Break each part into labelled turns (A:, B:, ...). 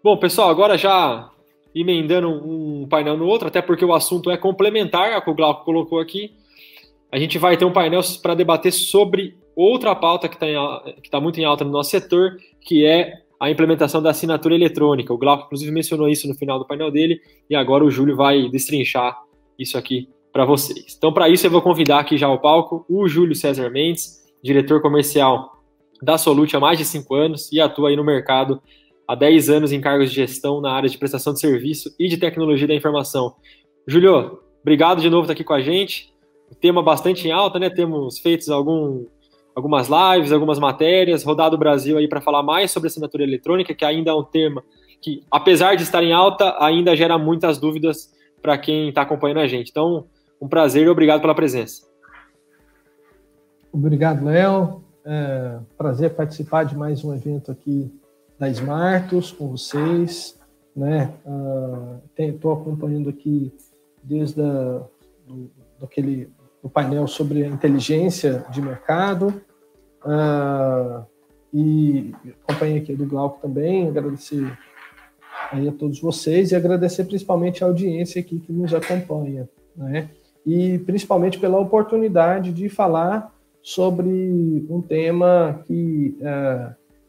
A: Bom, pessoal, agora já emendando um painel no outro, até porque o assunto é complementar ao que o Glauco colocou aqui. A gente vai ter um painel para debater sobre outra pauta que está muito em alta no nosso setor, que é a implementação da assinatura eletrônica. O Glauco, inclusive, mencionou isso no final do painel dele, e agora o Júlio vai destrinchar isso aqui para vocês. Então, para isso, eu vou convidar aqui já ao palco o Júlio César Mendes, diretor comercial da Solute há mais de 5 anos e atua aí no mercado há 10 anos em cargos de gestão na área de prestação de serviço e de tecnologia da informação. Júlio, obrigado de novo por estar aqui com a gente. O tema bastante em alta, né? Temos feito algumas lives, algumas matérias, rodado o Brasil aí para falar mais sobre a assinatura eletrônica, que ainda é um tema que, apesar de estar em alta, ainda gera muitas dúvidas para quem está acompanhando a gente. Então, um prazer e obrigado pela presença.
B: Obrigado, Léo. Prazer participar de mais um evento aqui da Smartus com vocês, né? Estou acompanhando aqui desde o painel sobre a inteligência de mercado, e acompanhei aqui do Glauco também. Agradecer aí a todos vocês e agradecer principalmente a audiência aqui que nos acompanha, né? E principalmente pela oportunidade de falar sobre um tema que,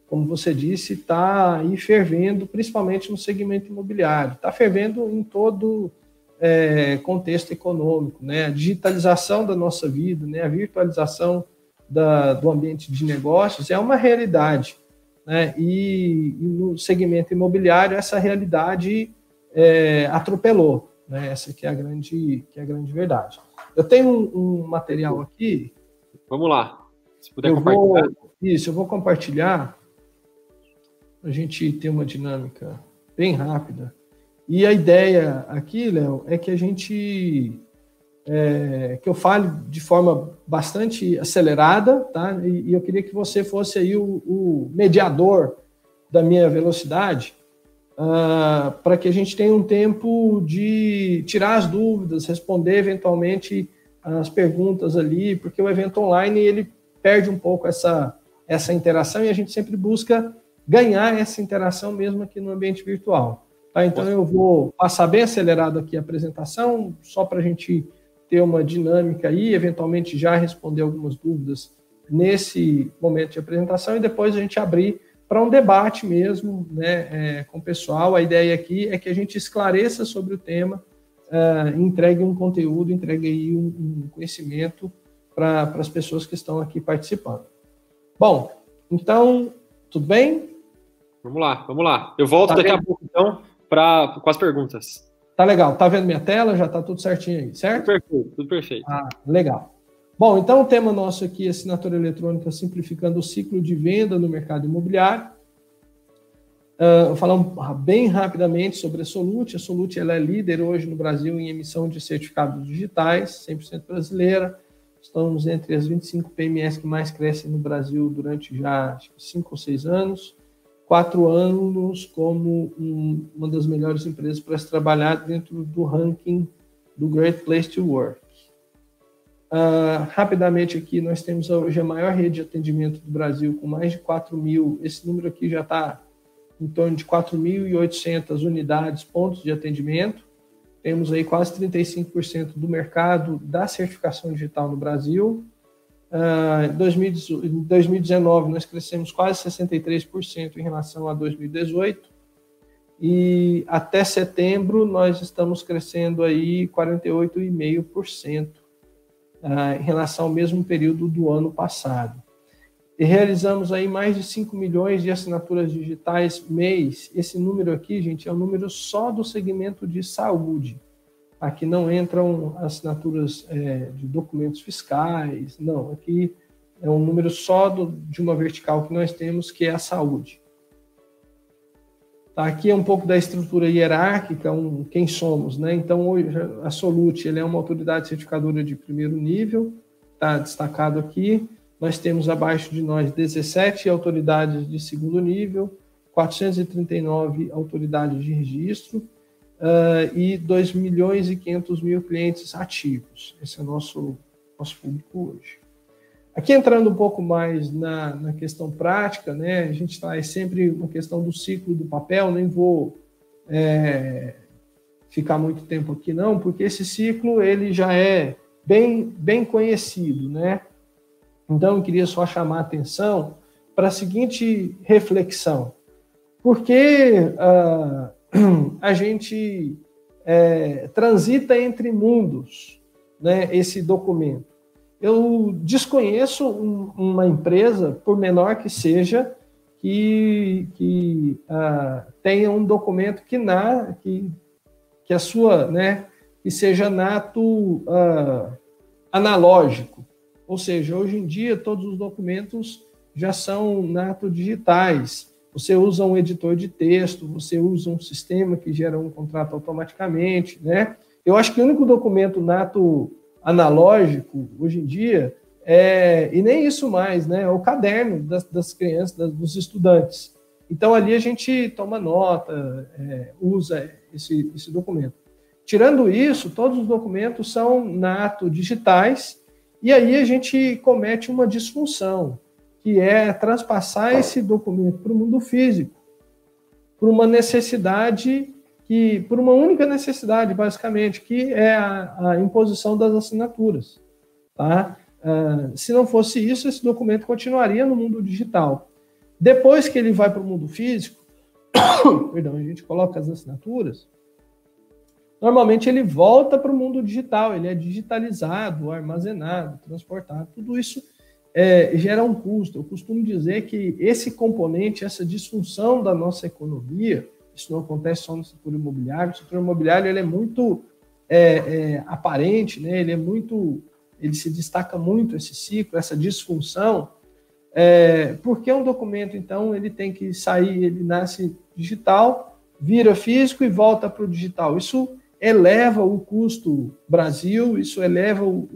B: como você disse, está aí fervendo, principalmente no segmento imobiliário. Está fervendo em todo contexto econômico, né? A digitalização da nossa vida, né? A virtualização do ambiente de negócios é uma realidade, né? E no segmento imobiliário essa realidade atropelou, né? Essa que é a grande verdade. Eu tenho um material aqui.
A: Vamos lá. Se puder compartilhar.
B: Eu vou compartilhar. A gente ter uma dinâmica bem rápida. E a ideia aqui, Léo, é que a gente que eu fale de forma bastante acelerada, tá? E eu queria que você fosse aí o mediador da minha velocidade, para que a gente tenha um tempo de tirar as dúvidas, responder eventualmente as perguntas ali, porque o evento online ele perde um pouco essa interação e a gente sempre busca ganhar essa interação mesmo aqui no ambiente virtual. Tá? Então eu vou passar bem acelerado aqui a apresentação, só para a gente ter uma dinâmica aí, eventualmente já responder algumas dúvidas nesse momento de apresentação e depois a gente abrir para um debate mesmo, né, com o pessoal. A ideia aqui é que a gente esclareça sobre o tema, entregue um conteúdo, entregue aí um conhecimento para as pessoas que estão aqui participando. Bom, então, tudo bem?
A: Vamos lá. Eu volto daqui a pouco, então, com as perguntas.
B: Tá legal. Tá vendo minha tela? Já tá tudo certinho aí, certo?
A: Tudo perfeito.
B: Legal. Bom, então o tema nosso aqui é assinatura eletrônica simplificando o ciclo de venda no mercado imobiliário. Vou falar bem rapidamente sobre a Solute. A Solute ela é líder hoje no Brasil em emissão de certificados digitais, 100% brasileira. Estamos entre as 25 PMS que mais crescem no Brasil durante já 5 ou 6 anos. 4 anos como uma das melhores empresas para se trabalhar dentro do ranking do Great Place to Work. Rapidamente aqui, nós temos hoje a maior rede de atendimento do Brasil, com mais de 4 mil. Esse número aqui já está em torno de 4.800 unidades, pontos de atendimento. Temos aí quase 35% do mercado da certificação digital no Brasil. Em 2019, nós crescemos quase 63% em relação a 2018. E até setembro, nós estamos crescendo aí 48,5% em relação ao mesmo período do ano passado. E realizamos aí mais de 5 milhões de assinaturas digitais mês. Esse número aqui, gente, é o número só do segmento de saúde. Aqui não entram assinaturas de documentos fiscais, não. Aqui é um número só de uma vertical que nós temos, que é a saúde. Tá, aqui é um pouco da estrutura hierárquica, quem somos, né? Então, hoje, a Solute ela é uma autoridade certificadora de primeiro nível, está destacado aqui. Nós temos abaixo de nós 17 autoridades de segundo nível, 439 autoridades de registro e 2.500.000 clientes ativos. Esse é o nosso público hoje. Aqui entrando um pouco mais na questão prática, né? A gente traz sempre uma questão do ciclo do papel, nem vou ficar muito tempo aqui não, porque esse ciclo ele já é bem conhecido, né? Então eu queria só chamar a atenção para a seguinte reflexão. Por que a gente transita entre mundos, né, esse documento? Eu desconheço uma empresa, por menor que seja, que tenha um documento que a sua, né, que seja nato analógico. Ou seja, hoje em dia todos os documentos já são nato digitais. Você usa um editor de texto, você usa um sistema que gera um contrato automaticamente, né? Eu acho que o único documento nato analógico, hoje em dia, e nem isso mais, né? É o caderno das crianças, dos estudantes. Então, ali a gente toma nota, usa esse documento. Tirando isso, todos os documentos são nato digitais, e aí a gente comete uma disfunção, que é transpassar esse documento para o mundo físico, por uma necessidade por uma única necessidade, basicamente, que é a imposição das assinaturas. Tá? Se não fosse isso, esse documento continuaria no mundo digital. Depois que ele vai para o mundo físico, perdão, a gente coloca as assinaturas, normalmente ele volta para o mundo digital, ele é digitalizado, armazenado, transportado, tudo isso gera um custo. Eu costumo dizer que esse componente, essa disfunção da nossa economia, isso não acontece só no setor imobiliário. O setor imobiliário ele é muito aparente, né? Ele se destaca muito esse ciclo, essa disfunção, porque um documento, então, ele tem que sair, ele nasce digital, vira físico e volta para o digital. Isso eleva o custo Brasil, isso eleva o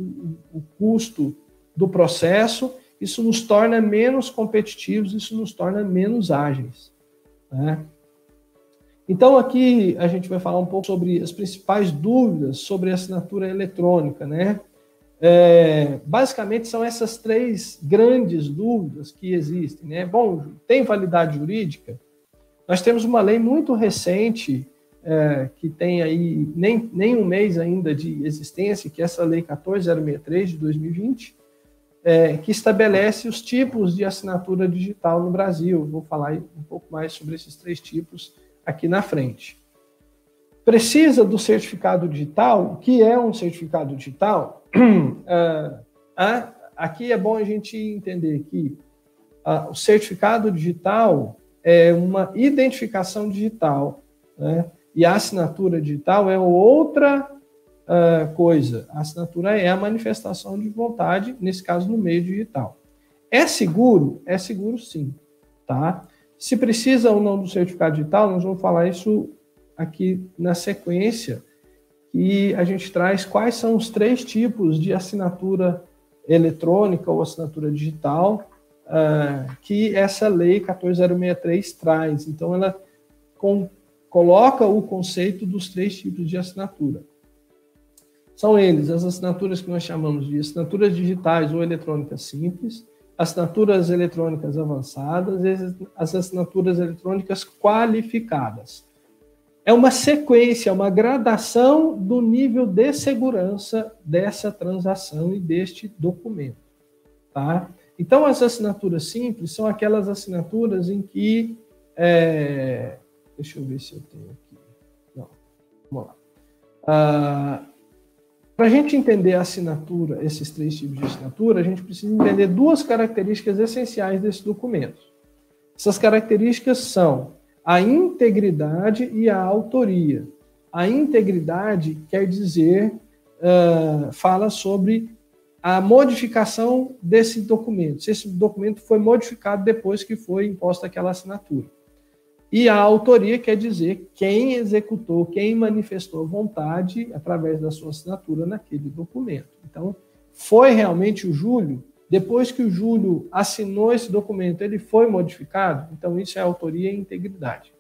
B: custo do processo, isso nos torna menos competitivos, isso nos torna menos ágeis, né? Então, aqui a gente vai falar um pouco sobre as principais dúvidas sobre a assinatura eletrônica, né? Basicamente, são essas três grandes dúvidas que existem, né? Bom, tem validade jurídica? Nós temos uma lei muito recente, que tem aí nem um mês ainda de existência, que é essa Lei 14.063 de 2020, que estabelece os tipos de assinatura digital no Brasil. Vou falar um pouco mais sobre esses três tipos aqui na frente. Precisa do certificado digital? O que é um certificado digital? Aqui é bom a gente entender que o certificado digital é uma identificação digital, né? E a assinatura digital é outra coisa. A assinatura é a manifestação de vontade, nesse caso no meio digital. É seguro? É seguro sim, tá? Se precisa ou não do certificado digital, nós vamos falar isso aqui na sequência, e a gente traz quais são os três tipos de assinatura eletrônica ou assinatura digital que essa lei 14.063 traz. Então, ela coloca o conceito dos três tipos de assinatura. São eles, as assinaturas que nós chamamos de assinaturas digitais ou eletrônicas simples, assinaturas eletrônicas avançadas e as assinaturas eletrônicas qualificadas. É uma sequência, uma gradação do nível de segurança dessa transação e deste documento, tá? Então, as assinaturas simples são aquelas assinaturas em que... deixa eu ver se eu tenho aqui. Não, vamos lá. Para a gente entender a assinatura, esses três tipos de assinatura, a gente precisa entender duas características essenciais desse documento. Essas características são a integridade e a autoria. A integridade quer dizer, fala sobre a modificação desse documento, se esse documento foi modificado depois que foi imposta aquela assinatura. E a autoria quer dizer quem executou, quem manifestou vontade através da sua assinatura naquele documento. Então, foi realmente o Júlio? Depois que o Júlio assinou esse documento, ele foi modificado? Então, isso é autoria e integridade.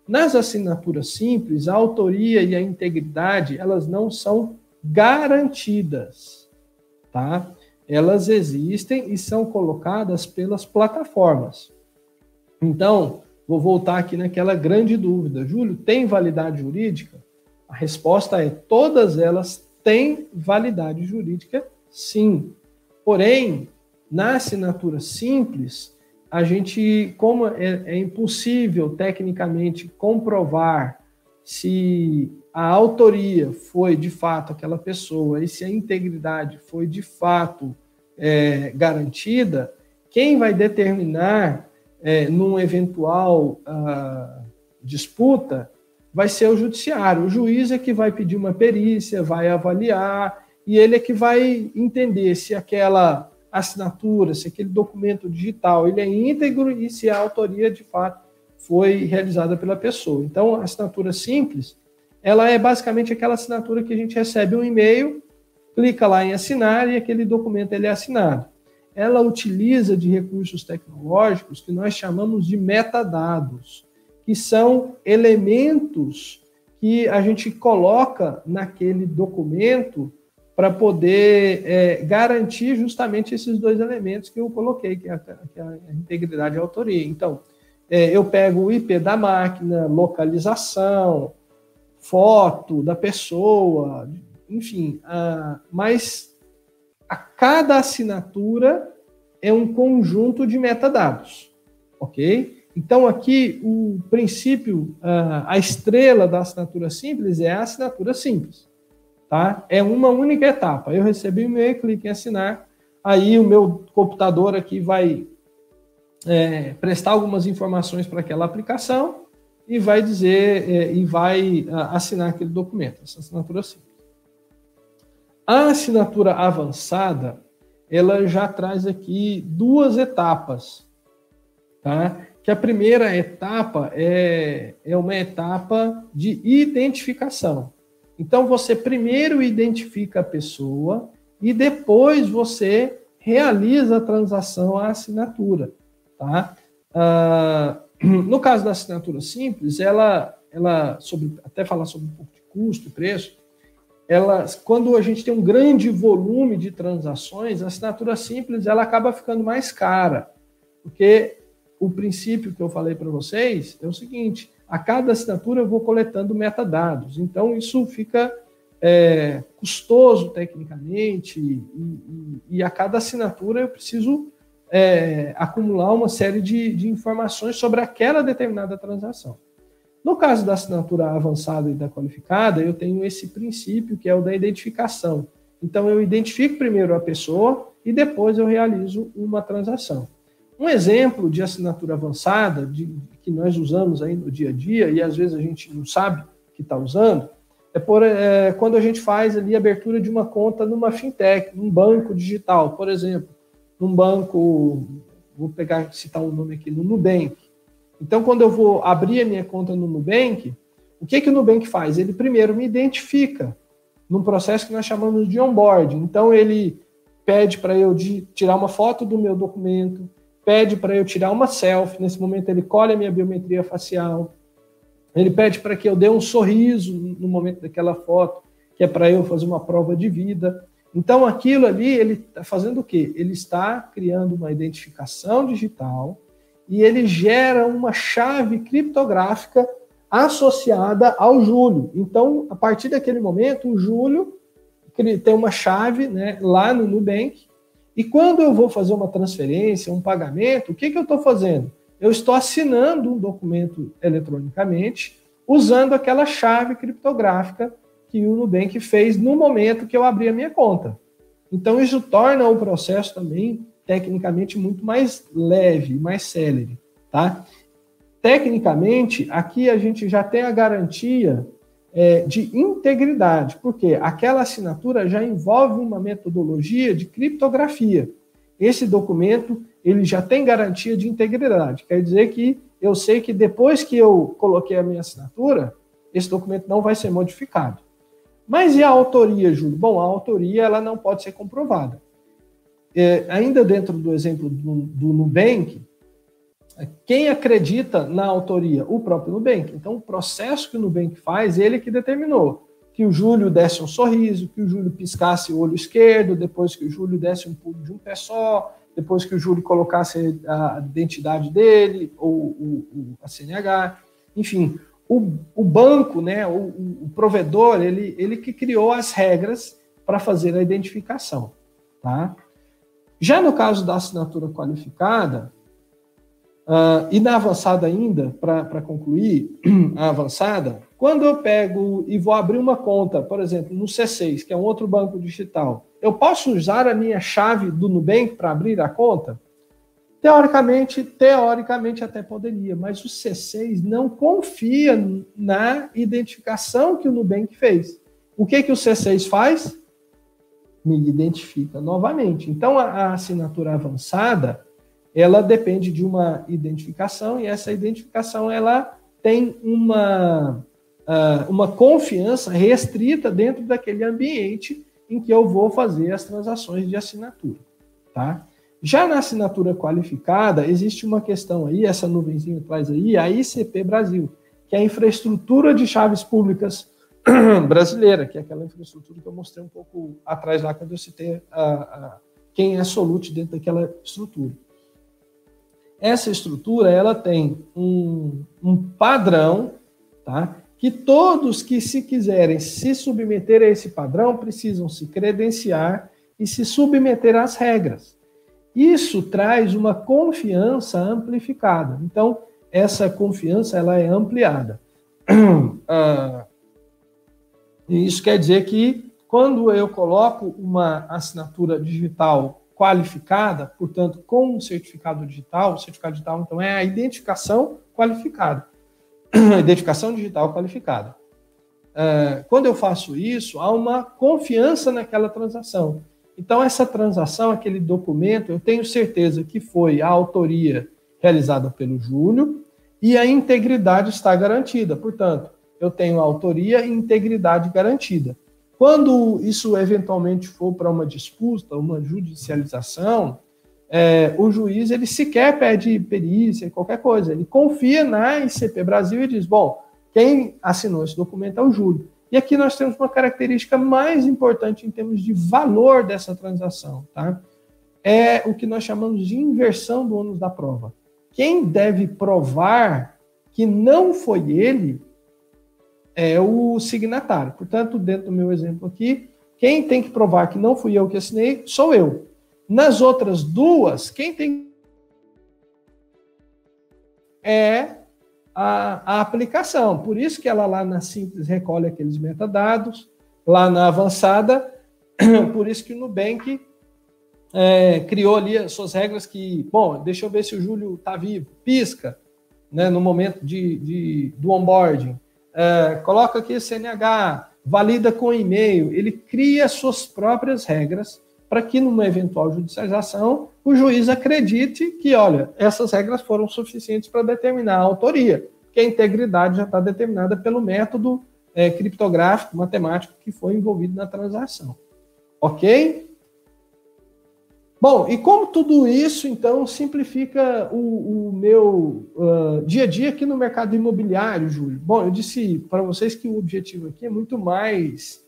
B: Nas assinaturas simples, a autoria e a integridade, elas não são garantidas, tá? elas existem e são colocadas pelas plataformas. Então, vou voltar aqui naquela grande dúvida. Júlio, tem validade jurídica? A resposta é: todas elas têm validade jurídica, sim. Porém, na assinatura simples, a gente, como é impossível tecnicamente comprovar se a autoria foi de fato aquela pessoa e se a integridade foi de fato garantida, quem vai determinar num eventual disputa vai ser o judiciário. O juiz é que vai pedir uma perícia, vai avaliar, e ele é que vai entender se aquela assinatura, se aquele documento digital ele é íntegro e se a autoria de fato foi realizada pela pessoa. Então, a assinatura simples, ela é basicamente aquela assinatura que a gente recebe um e-mail, clica lá em assinar e aquele documento ele é assinado. Ela utiliza de recursos tecnológicos que nós chamamos de metadados, que são elementos que a gente coloca naquele documento para poder garantir justamente esses dois elementos que eu coloquei, que é a integridade e a autoria. Então, eu pego o IP da máquina, localização, foto da pessoa, enfim, mas a cada assinatura é um conjunto de metadados, ok? Então, aqui, o princípio, a estrela da assinatura simples é a assinatura simples. Tá? É uma única etapa. Eu recebi o e-mail, clique em assinar, aí o meu computador aqui vai prestar algumas informações para aquela aplicação e vai dizer, e vai assinar aquele documento, essa assinatura simples. A assinatura avançada, ela já traz aqui duas etapas, tá? Que a primeira etapa é uma etapa de identificação. Então, você primeiro identifica a pessoa e depois você realiza a transação, a assinatura. Tá? No caso da assinatura simples, até falar sobre um pouco de custo e preço, quando a gente tem um grande volume de transações, a assinatura simples ela acaba ficando mais cara, porque o princípio que eu falei para vocês é o seguinte: a cada assinatura eu vou coletando metadados. Então, isso fica custoso tecnicamente e a cada assinatura eu preciso acumular uma série de informações sobre aquela determinada transação. No caso da assinatura avançada e da qualificada, eu tenho esse princípio que é o da identificação. Então, eu identifico primeiro a pessoa e depois eu realizo uma transação. Um exemplo de assinatura avançada, que nós usamos aí no dia a dia, e às vezes a gente não sabe que está usando, quando a gente faz ali a abertura de uma conta numa fintech, num banco digital, por exemplo, num banco, vou citar um nome aqui, no Nubank. Então, quando eu vou abrir a minha conta no Nubank, o que o Nubank faz? Ele primeiro me identifica num processo que nós chamamos de onboarding. Então, ele pede para eu tirar uma foto do meu documento, pede para eu tirar uma selfie, nesse momento ele colhe a minha biometria facial, ele pede para que eu dê um sorriso no momento daquela foto, que é para eu fazer uma prova de vida. Então, aquilo ali, ele está fazendo o quê? Ele está criando uma identificação digital e ele gera uma chave criptográfica associada ao Júlio. Então, a partir daquele momento, o Júlio tem uma chave, né, lá no Nubank. E quando eu vou fazer uma transferência, um pagamento, o que eu estou fazendo? Eu estou assinando um documento eletronicamente usando aquela chave criptográfica que o Nubank fez no momento que eu abri a minha conta. Então, isso torna o processo também, tecnicamente, muito mais leve, mais célere. Tá? Tecnicamente, aqui a gente já tem a garantia de integridade, porque aquela assinatura já envolve uma metodologia de criptografia. Esse documento ele já tem garantia de integridade, quer dizer que eu sei que depois que eu coloquei a minha assinatura, esse documento não vai ser modificado. Mas e a autoria, Júlio? Bom, a autoria ela não pode ser comprovada. Ainda dentro do exemplo do Nubank, quem acredita na autoria? O próprio Nubank. Então, o processo que o Nubank faz, ele que determinou que o Júlio desse um sorriso, que o Júlio piscasse o olho esquerdo, depois que o Júlio desse um pulo de um pé só, depois que o Júlio colocasse a identidade dele, ou a CNH, enfim. O banco, né, o provedor, ele que criou as regras para fazer a identificação. Tá? Já no caso da assinatura qualificada, e na avançada ainda, para concluir a avançada, quando eu pego e vou abrir uma conta, por exemplo, no C6, que é um outro banco digital, eu posso usar a minha chave do Nubank para abrir a conta? Teoricamente até poderia, mas o C6 não confia na identificação que o Nubank fez. O que o C6 faz? Me identifica novamente. Então, a assinatura avançada, ela depende de uma identificação, e essa identificação ela tem uma confiança restrita dentro daquele ambiente em que eu vou fazer as transações de assinatura. Tá? Já na assinatura qualificada, existe uma questão aí, essa nuvenzinha traz aí, a ICP Brasil, que é a infraestrutura de chaves públicas brasileira, que é aquela infraestrutura que eu mostrei um pouco atrás lá, quando eu citei quem é Solute dentro daquela estrutura. Essa estrutura, ela tem um padrão, tá? Que todos que se quiserem se submeter a esse padrão precisam se credenciar e se submeter às regras. Isso traz uma confiança amplificada. Então, essa confiança ela é ampliada. E isso quer dizer que quando eu coloco uma assinatura digital qualificada, portanto, com um certificado digital, o certificado digital, então, é a identificação qualificada. A identificação digital qualificada. Quando eu faço isso, há uma confiança naquela transação. Então, essa transação, aquele documento, eu tenho certeza que foi a autoria realizada pelo Júlio e a integridade está garantida. Portanto, eu tenho a autoria e integridade garantida. Quando isso eventualmente for para uma disputa, uma judicialização, o juiz ele sequer pede perícia, qualquer coisa. Ele confia na ICP Brasil e diz, bom, quem assinou esse documento é o Júlio. E aqui nós temos uma característica mais importante em termos de valor dessa transação, tá? É o que nós chamamos de inversão do ônus da prova. Quem deve provar que não foi ele é o signatário. Portanto, dentro do meu exemplo aqui, quem tem que provar que não fui eu que assinei, sou eu. Nas outras duas, quem tem a aplicação. Por isso que ela lá na simples recolhe aqueles metadados, lá na avançada, por isso que o Nubank criou ali as suas regras que, bom, deixa eu ver se o Júlio está vivo, pisca, né, no momento do onboarding, coloca aqui CNH, valida com e-mail, ele cria suas próprias regras para que numa eventual judicialização o juiz acredite que, olha, essas regras foram suficientes para determinar a autoria, porque a integridade já está determinada pelo método criptográfico, matemático que foi envolvido na transação. Ok? Bom, e como tudo isso, então, simplifica o meu dia a dia aqui no mercado imobiliário, Júlio? Bom, eu disse para vocês que o objetivo aqui é muito mais...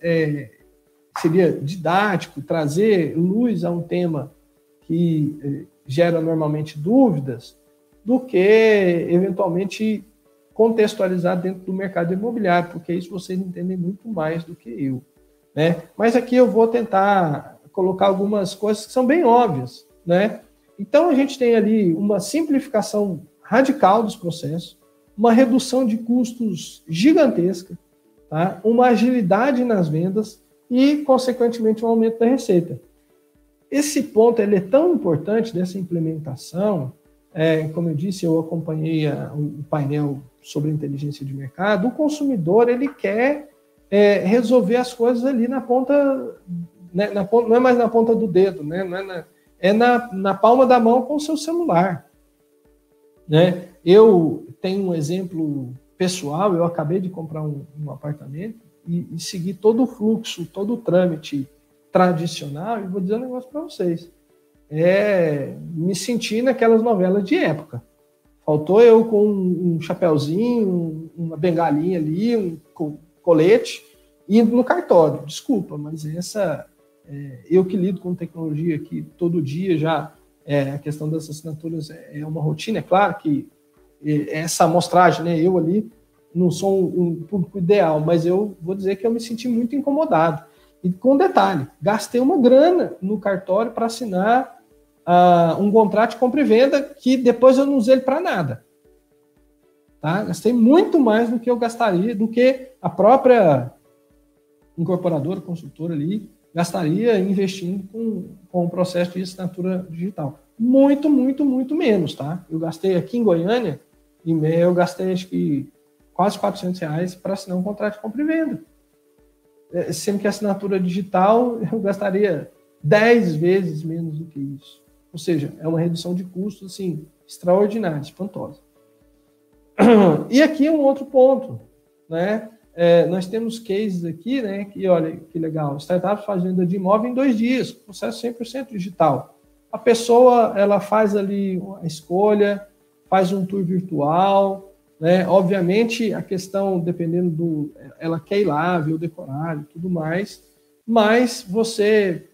B: seria didático, trazer luz a um tema que gera normalmente dúvidas, do que eventualmente contextualizar dentro do mercado imobiliário, porque isso vocês entendem muito mais do que eu, né? Mas aqui eu vou tentar colocar algumas coisas que são bem óbvias, né? Então a gente tem ali uma simplificação radical dos processos, uma redução de custos gigantesca, tá? Uma agilidade nas vendas e, consequentemente, um aumento da receita. Esse ponto ele é tão importante dessa implementação, como eu disse, eu acompanhei o painel sobre inteligência de mercado, o consumidor ele quer resolver as coisas ali na ponta, né, não é mais na ponta do dedo, né, não é na palma da mão com o seu celular. Né? Eu tenho um exemplo pessoal, eu acabei de comprar um apartamento, e seguir todo o fluxo, todo o trâmite tradicional, e vou dizer um negócio para vocês. Me senti naquelas novelas de época. Faltou eu com um chapéuzinho, uma bengalinha ali, um colete, indo no cartório. Desculpa, mas eu que lido com tecnologia aqui todo dia já, a questão das assinaturas é uma rotina. É claro que essa amostragem, né, eu ali não sou um público ideal, mas eu vou dizer que eu me senti muito incomodado. E com detalhe, gastei uma grana no cartório para assinar um contrato de compra e venda que depois eu não usei ele para nada. Tá? Gastei muito mais do que eu gastaria, do que a própria incorporadora, consultora ali, gastaria investindo com o processo de assinatura digital. Muito, muito, muito menos, tá? Eu gastei aqui em Goiânia, eu gastei acho que quase R$400 para assinar um contrato de compra e venda. Sendo que a assinatura digital eu gastaria 10 vezes menos do que isso. Ou seja, é uma redução de custos assim, extraordinária, espantosa. E aqui um outro ponto, né? Nós temos cases aqui, né? Que olha que legal, startups faz venda de imóvel em 2 dias, processo 100% digital. A pessoa ela faz ali a escolha, faz um tour virtual, né? Obviamente a questão dependendo ela quer ir lá ver o decorado e tudo mais, mas você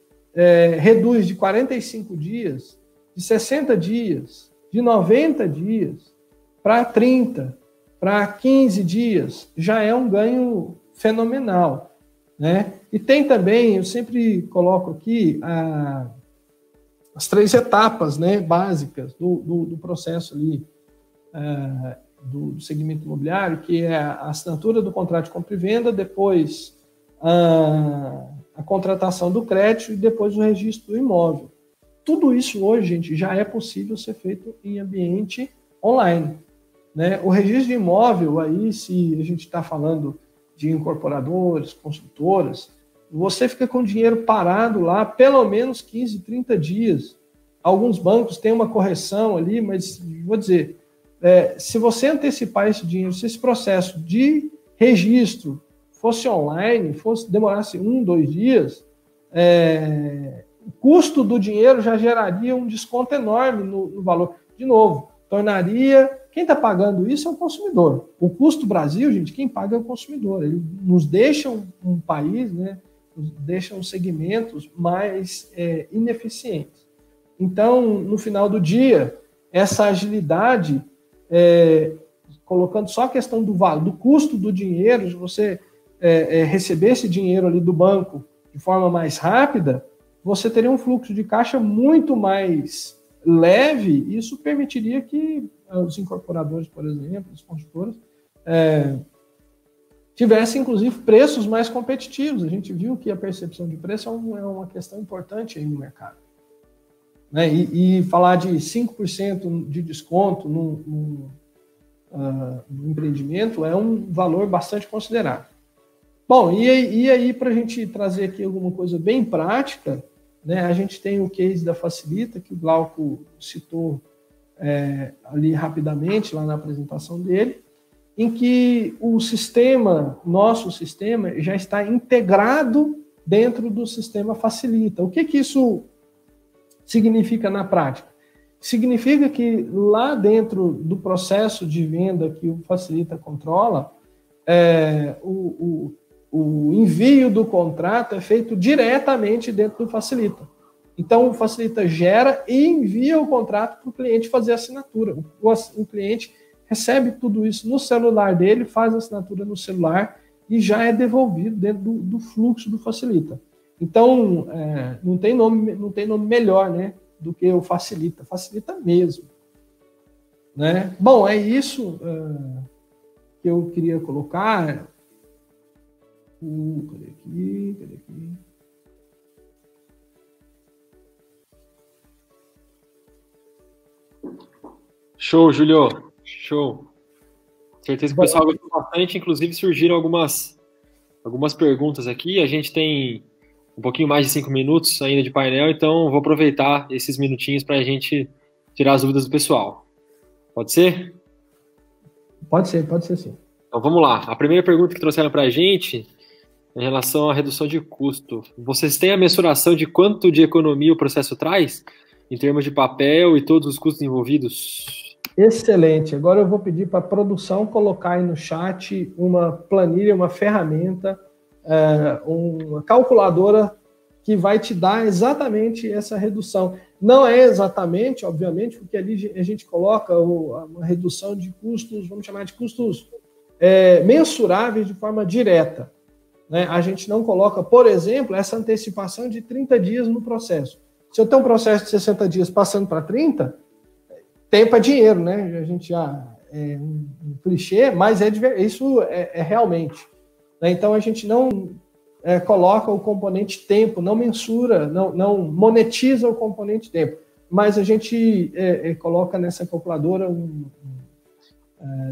B: reduz de 45 dias, de 60 dias, de 90 dias para 30, para 15 dias, já é um ganho fenomenal, né? E tem também, eu sempre coloco aqui as 3 etapas, né, básicas do processo ali, do segmento imobiliário, que é a assinatura do contrato de compra e venda, depois a contratação do crédito e depois o registro do imóvel. Tudo isso hoje, gente, já é possível ser feito em ambiente online, né? O registro de imóvel, aí, se a gente está falando de incorporadores, construtoras, você fica com o dinheiro parado lá pelo menos 15, 30 dias. Alguns bancos têm uma correção ali, mas vou dizer, se você antecipar esse dinheiro, se esse processo de registro fosse online, demorasse 1, 2 dias, o custo do dinheiro já geraria um desconto enorme no valor. De novo, tornaria... Quem está pagando isso é o consumidor. O custo Brasil, gente, quem paga é o consumidor. Ele nos deixa um país, né, nos deixa segmentos mais ineficientes. Então, no final do dia, essa agilidade, colocando só a questão do custo do dinheiro, de você receber esse dinheiro ali do banco de forma mais rápida, você teria um fluxo de caixa muito mais leve, e isso permitiria que os incorporadores, por exemplo, os construtores, tivessem, inclusive, preços mais competitivos. A gente viu que a percepção de preço é uma questão importante aí no mercado. Né? E falar de 5% de desconto no empreendimento é um valor bastante considerável. Bom, e aí para a gente trazer aqui alguma coisa bem prática, né, a gente tem o case da Facilita, que o Glauco citou ali rapidamente, lá na apresentação dele, em que nosso sistema já está integrado dentro do sistema Facilita. O que isso significa na prática? Significa que lá dentro do processo de venda que o Facilita controla, o envio do contrato é feito diretamente dentro do Facilita. Então, o Facilita gera e envia o contrato para o cliente fazer a assinatura. O cliente recebe tudo isso no celular dele, faz a assinatura no celular e já é devolvido dentro do fluxo do Facilita. Então, não tem nome melhor, né, do que o Facilita. Facilita mesmo. Né? Bom, é isso que eu queria colocar. Cadê aqui?
A: Show, Julio. Show. Certeza que o pessoal gostou bastante. Inclusive, surgiram algumas perguntas aqui. A gente tem um pouquinho mais de 5 minutos ainda de painel, então vou aproveitar esses minutinhos para a gente tirar as dúvidas do pessoal. Pode ser?
B: Pode ser sim.
A: Então vamos lá. A primeira pergunta que trouxeram para a gente em relação à redução de custo. Vocês têm a mensuração de quanto de economia o processo traz, em termos de papel e todos os custos envolvidos?
B: Excelente. Agora eu vou pedir para a produção colocar aí no chat uma planilha, uma ferramenta uma calculadora que vai te dar exatamente essa redução. Não é exatamente, obviamente, porque ali a gente coloca uma redução de custos, vamos chamar de custos mensuráveis de forma direta. Né? A gente não coloca, por exemplo, essa antecipação de 30 dias no processo. Se eu tenho um processo de 60 dias passando para 30, tempo é dinheiro, né? A gente já é um clichê, mas isso é realmente. Né? Então, a gente não coloca o componente tempo, não mensura, não monetiza o componente tempo, mas a gente coloca nessa calculadora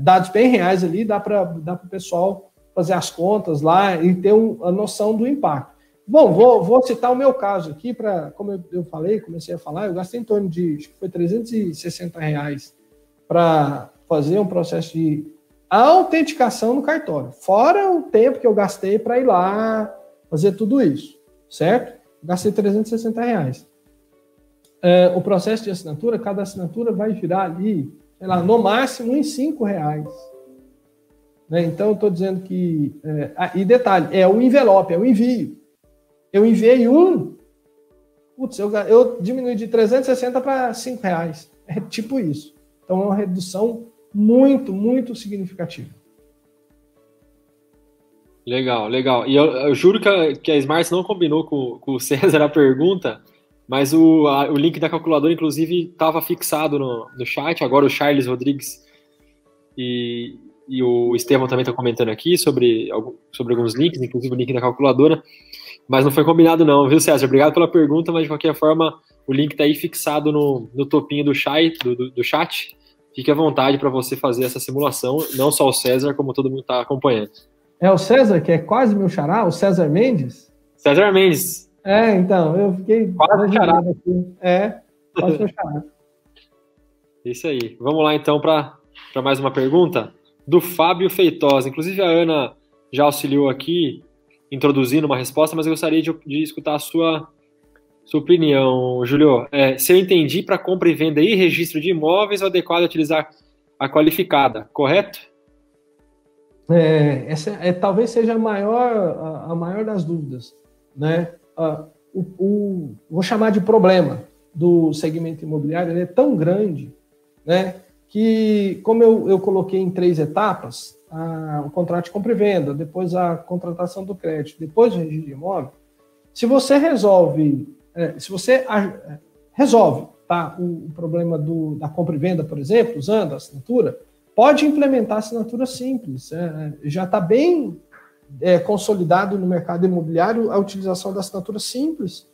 B: dados bem reais ali, dá para o pessoal fazer as contas lá e ter a noção do impacto. Bom, vou citar o meu caso aqui, como eu falei, comecei a falar, eu gastei em torno de, acho que foi R$360 para fazer um processo de autenticação no cartório, fora o tempo que eu gastei para ir lá fazer tudo isso, certo? Gastei R$360. O processo de assinatura, cada assinatura vai girar ali, sei lá, no máximo em R$5. Né? Então, eu estou dizendo que... e detalhe, é o envelope, é o envio. Eu enviei eu diminui de 360 para R$5. É tipo isso. Então, é uma redução muito, muito significativa.
A: Legal, legal. E eu juro que a Smarts não combinou com o César a pergunta, mas o link da calculadora, inclusive, estava fixado no chat. Agora o Charles Rodrigues e o Estevão também estão comentando aqui sobre alguns links, inclusive o link da calculadora, mas não foi combinado não, viu, César? Obrigado pela pergunta, mas de qualquer forma o link está aí fixado no topinho do chat. Fique à vontade para você fazer essa simulação, não só o César, como todo mundo está acompanhando.
B: É o César, que é quase meu xará, o César Mendes?
A: César Mendes.
B: Então, eu fiquei...
A: Quase xará.
B: Quase meu xará.
A: Isso aí. Vamos lá, então, para mais uma pergunta do Fábio Feitosa. Inclusive, a Ana já auxiliou aqui, introduzindo uma resposta, mas eu gostaria de escutar a sua opinião, Júlio. Se eu entendi, para compra e venda e registro de imóveis, é adequado utilizar a qualificada, correto?
B: Essa talvez seja a maior das dúvidas, né? Vou chamar de problema do segmento imobiliário, ele é tão grande, né, que, como eu coloquei em 3 etapas, o contrato de compra e venda, depois a contratação do crédito, depois o registro de imóvel, se você resolve tá, o problema da compra e venda, por exemplo, usando a assinatura, pode implementar assinatura simples. Já está bem consolidado no mercado imobiliário a utilização da assinatura simples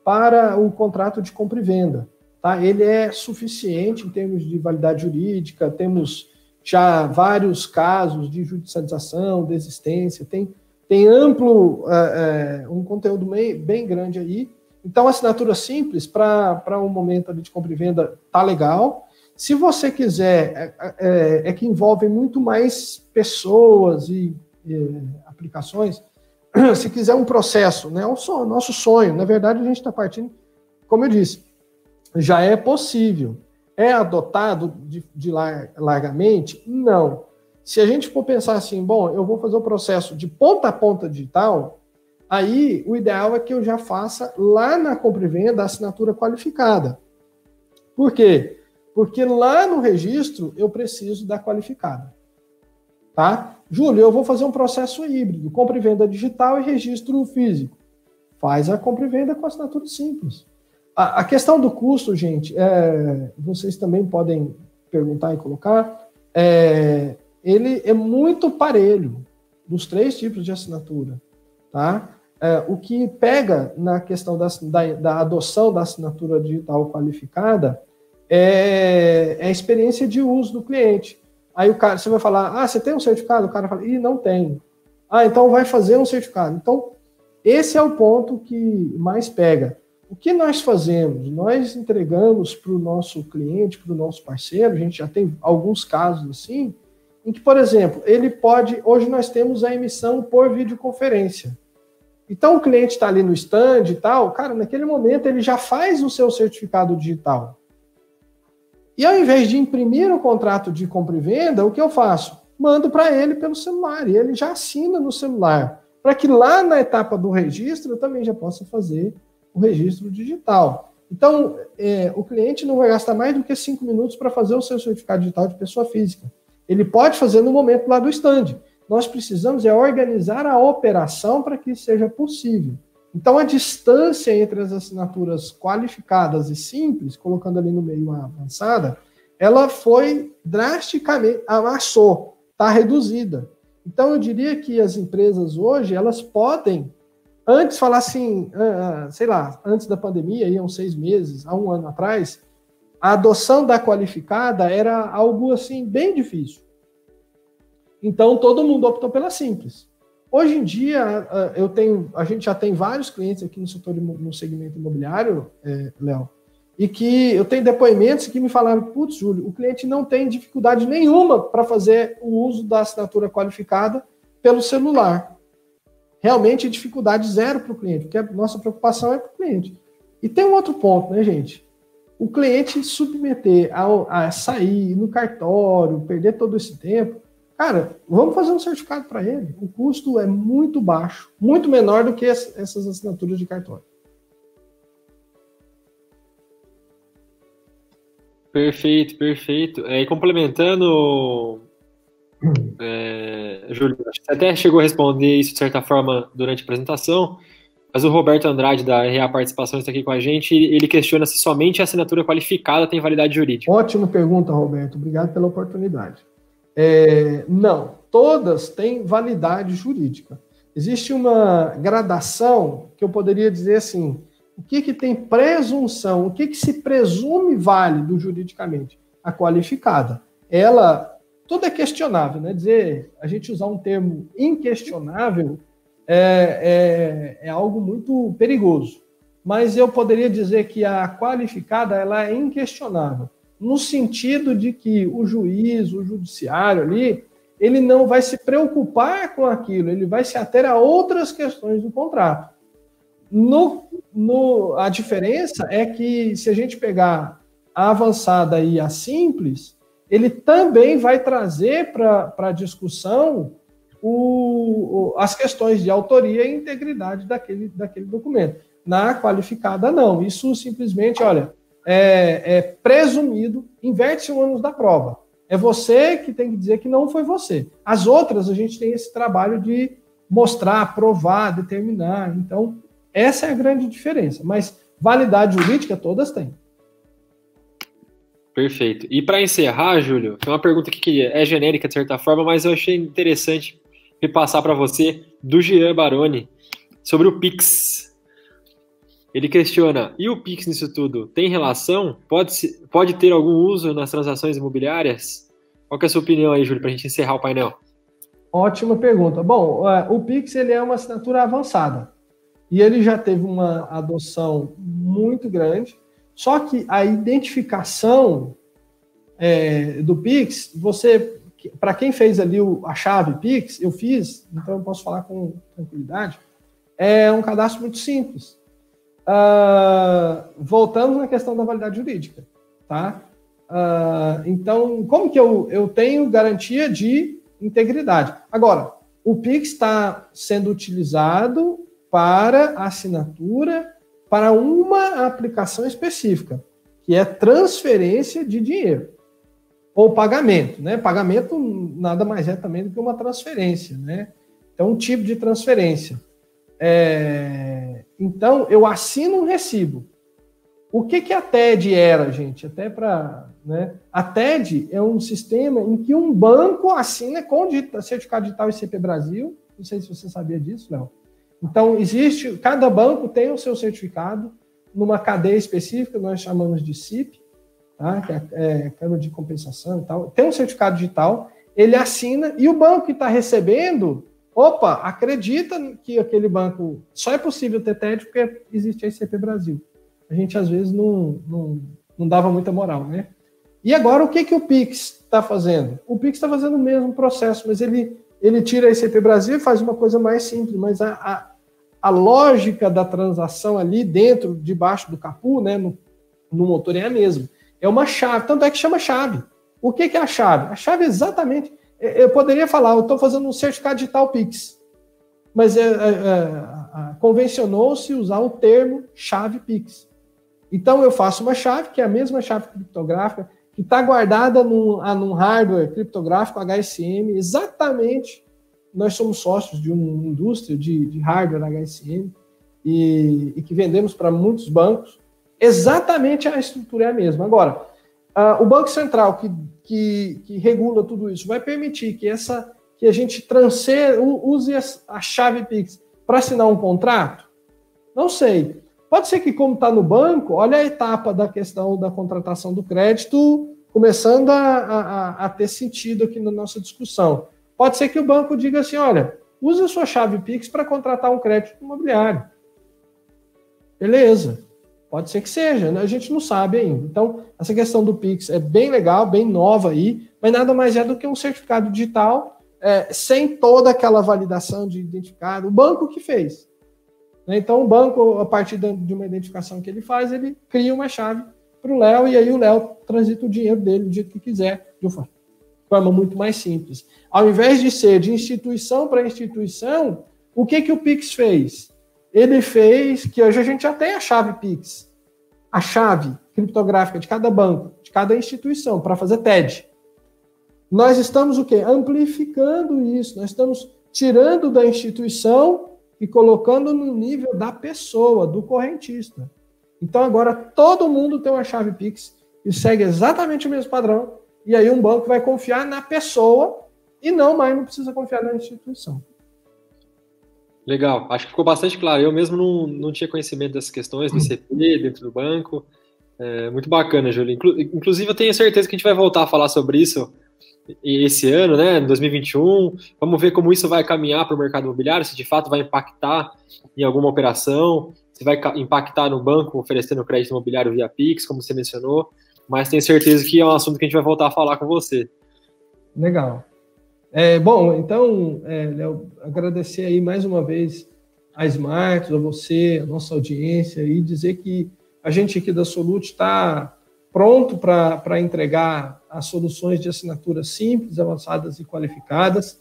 B: para o contrato de compra e venda. Tá? Ele é suficiente em termos de validade jurídica, temos já vários casos de judicialização, desistência, tem amplo, um conteúdo bem grande aí. Então, a assinatura simples para um momento ali de compra e venda está legal. Se você quiser, que envolve muito mais pessoas e aplicações, se quiser um processo, né, o nosso sonho, na verdade a gente está partindo, como eu disse, já é possível. É adotado largamente? Não. Se a gente for pensar assim, bom, eu vou fazer o processo de ponta a ponta digital, aí o ideal é que eu já faça lá na compra e venda a assinatura qualificada. Por quê? Porque lá no registro eu preciso da qualificada. Tá? Júlio, eu vou fazer um processo híbrido, compra e venda digital e registro físico. Faz a compra e venda com assinatura simples. A questão do custo, gente, vocês também podem perguntar e colocar, ele é muito parelho dos 3 tipos de assinatura. Tá? O que pega na questão da adoção da assinatura digital qualificada é a experiência de uso do cliente. Aí você vai falar, você tem um certificado? O cara fala, não tenho. Então vai fazer um certificado. Então, esse é o ponto que mais pega. O que nós fazemos? Nós entregamos para o nosso cliente, para o nosso parceiro, a gente já tem alguns casos assim, em que, por exemplo, hoje nós temos a emissão por videoconferência. Então, o cliente está ali no stand e tal, cara, naquele momento ele já faz o seu certificado digital. E ao invés de imprimir o contrato de compra e venda, o que eu faço? Mando para ele pelo celular, e ele já assina no celular. para que lá na etapa do registro eu também já possa fazer o registro digital. Então, o cliente não vai gastar mais do que 5 minutos para fazer o seu certificado digital de pessoa física. Ele pode fazer no momento lá do stand. Nós precisamos organizar a operação para que isso seja possível. Então, a distância entre as assinaturas qualificadas e simples, colocando ali no meio a avançada, ela foi drasticamente, amassou, está reduzida. Então, eu diria que as empresas hoje, elas podem, antes falar assim, sei lá, antes da pandemia, aí, há uns 6 meses, há 1 ano atrás, a adoção da qualificada era algo assim bem difícil. Então, todo mundo optou pela simples. Hoje em dia, a gente já tem vários clientes aqui no segmento imobiliário, Léo, e que eu tenho depoimentos que me falaram, putz, Júlio, o cliente não tem dificuldade nenhuma para fazer o uso da assinatura qualificada pelo celular. Realmente, dificuldade zero para o cliente, porque a nossa preocupação é para o cliente. E tem um outro ponto, né, gente? O cliente submeter a sair no cartório, perder todo esse tempo, cara, vamos fazer um certificado para ele. O custo é muito baixo, muito menor do que essas assinaturas de cartório.
A: Perfeito, perfeito. E complementando, Júlio, acho que você até chegou a responder isso de certa forma durante a apresentação, mas o Roberto Andrade, da RA Participações, está aqui com a gente, ele questiona se somente a assinatura qualificada tem validade jurídica.
B: Ótima pergunta, Roberto. Obrigado pela oportunidade. Não, todas têm validade jurídica. Existe uma gradação que eu poderia dizer assim, o que tem presunção, o que se presume válido juridicamente? A qualificada. Tudo é questionável, né? A gente usar um termo inquestionável é algo muito perigoso. Mas eu poderia dizer que a qualificada ela é inquestionável, no sentido de que o juiz, o judiciário ali, ele não vai se preocupar com aquilo, ele vai se ater a outras questões do contrato. A diferença é que, se a gente pegar a avançada e a simples, ele também vai trazer para a discussão as questões de autoria e integridade daquele documento. Na qualificada, não. Isso simplesmente, olha, é presumido, inverte-se o ônus da prova. É você que tem que dizer que não foi você. As outras, a gente tem esse trabalho de mostrar, provar, determinar. Então, essa é a grande diferença. Mas validade jurídica, todas têm.
A: Perfeito. E para encerrar, Júlio, tem uma pergunta aqui que é genérica de certa forma, mas eu achei interessante repassar para você, do Jean Baroni, sobre o Pix. Ele questiona, e o Pix nisso tudo? Tem relação? Pode ter algum uso nas transações imobiliárias? Qual que é a sua opinião aí, Júlio, para a gente encerrar o painel?
B: Ótima pergunta. Bom, o Pix ele é uma assinatura avançada e ele já teve uma adoção muito grande, só que a identificação do Pix, para quem fez ali a chave Pix, eu fiz, então eu posso falar com tranquilidade, é um cadastro muito simples. Voltamos na questão da validade jurídica, tá? Então, como que eu tenho garantia de integridade? Agora, o Pix está sendo utilizado para assinatura para uma aplicação específica, que é transferência de dinheiro, ou pagamento, né? Pagamento nada mais é também do que uma transferência, né? Então, um tipo de transferência. Então, eu assino um recibo. O que a TED era, gente? Até né? A TED é um sistema em que um banco assina com certificado digital ICP Brasil. Não sei se você sabia disso, Léo. Então, cada banco tem o seu certificado numa cadeia específica, nós chamamos de CIP, tá? Que é Câmara de Compensação e tal. Tem um certificado digital, ele assina, e o banco que está recebendo, acredita que aquele banco só é possível ter TED porque existe a ICP Brasil. A gente, às vezes, não dava muita moral, né? E agora, o que o Pix está fazendo? O Pix está fazendo o mesmo processo, mas ele tira a ICP Brasil e faz uma coisa mais simples, mas a lógica da transação ali dentro, debaixo do capô, né, no motor é a mesma. É uma chave, tanto é que chama chave. O que é a chave? A chave é exatamente... Eu poderia falar, eu estou fazendo um certificado digital Pix. mas convencionou-se usar o termo chave Pix. Então, eu faço uma chave, que é a mesma chave criptográfica, que está guardada num hardware criptográfico HSM, exatamente. Nós somos sócios de uma indústria de hardware HSM e que vendemos para muitos bancos. Exatamente a estrutura é a mesma. Agora, o Banco Central que regula tudo isso vai permitir que a gente use a chave Pix para assinar um contrato? Não sei. Pode ser que, como está no banco, olha a etapa da questão da contratação do crédito começando a ter sentido aqui na nossa discussão. Pode ser que o banco diga assim, olha, use a sua chave Pix para contratar um crédito imobiliário. Beleza. Pode ser que seja, né? A gente não sabe ainda. Então, essa questão do Pix é bem legal, bem nova aí, mas nada mais é do que um certificado digital sem toda aquela validação de identificado. O banco que fez. Então, o banco, a partir de uma identificação que ele faz, ele cria uma chave para o Léo e aí o Léo transita o dinheiro dele do jeito que quiser, de uma forma muito mais simples. Ao invés de ser de instituição para instituição, o que o Pix fez? Ele fez que hoje a gente já tem a chave Pix, a chave criptográfica de cada banco, de cada instituição, para fazer TED. Nós estamos o quê? Amplificando isso, nós estamos tirando da instituição e colocando no nível da pessoa, do correntista. Então, agora, todo mundo tem uma chave Pix e segue exatamente o mesmo padrão, e aí um banco vai confiar na pessoa e não precisa confiar na instituição.
A: Legal, acho que ficou bastante claro. Eu mesmo não tinha conhecimento dessas questões do ICP dentro do banco. Muito bacana, Júlio. Inclusive, eu tenho certeza que a gente vai voltar a falar sobre isso esse ano, né, em 2021. Vamos ver como isso vai caminhar para o mercado imobiliário, se de fato vai impactar em alguma operação, se vai impactar no banco oferecendo crédito imobiliário via Pix, como você mencionou. Mas tenho certeza que é um assunto que a gente vai voltar a falar com você.
B: Legal. Bom, então, Léo, agradecer aí mais uma vez a Smart, a você, a nossa audiência, e dizer que a gente aqui da Solute está pronto para entregar as soluções de assinatura simples, avançadas e qualificadas.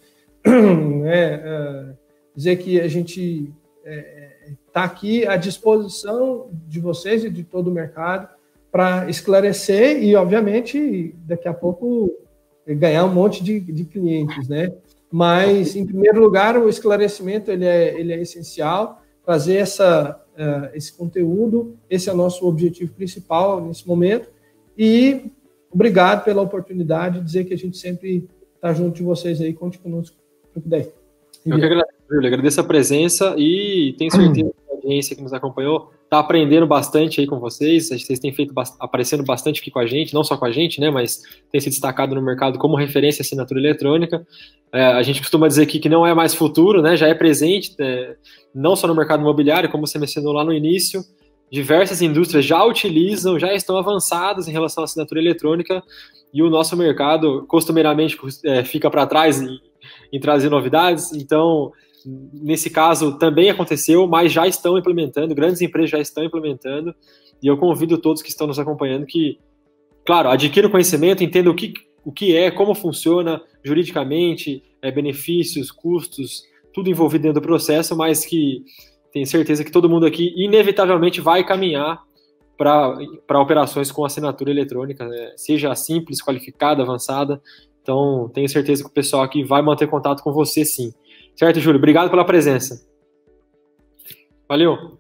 B: Dizer que a gente está aqui à disposição de vocês e de todo o mercado para esclarecer e, obviamente, daqui a pouco ganhar um monte de clientes, né? Mas, em primeiro lugar, o esclarecimento ele é essencial, trazer esse conteúdo, esse é o nosso objetivo principal nesse momento, e obrigado pela oportunidade de dizer que a gente sempre está junto de vocês aí, conte conosco para o que der.
A: Eu que agradeço, Júlio, agradeço a presença e tenho certeza que a audiência que nos acompanhou está aprendendo bastante aí com vocês. Vocês têm aparecendo bastante aqui com a gente, não só com a gente, né, mas tem se destacado no mercado como referência à assinatura eletrônica. A gente costuma dizer aqui que não é mais futuro, né, já é presente, não só no mercado imobiliário, como você mencionou lá no início. Diversas indústrias já utilizam, já estão avançadas em relação à assinatura eletrônica e o nosso mercado costumeiramente fica para trás em trazer novidades. Então, nesse caso também aconteceu, mas já estão implementando, grandes empresas já estão implementando, e eu convido todos que estão nos acompanhando que, claro, adquiram conhecimento, entendam o que é, como funciona juridicamente, benefícios, custos, tudo envolvido dentro do processo, mas que tenho certeza que todo mundo aqui inevitavelmente vai caminhar para operações com assinatura eletrônica, né? Seja simples, qualificada, avançada. Então, tenho certeza que o pessoal aqui vai manter contato com você, sim. Certo, Júlio? Obrigado pela presença. Valeu!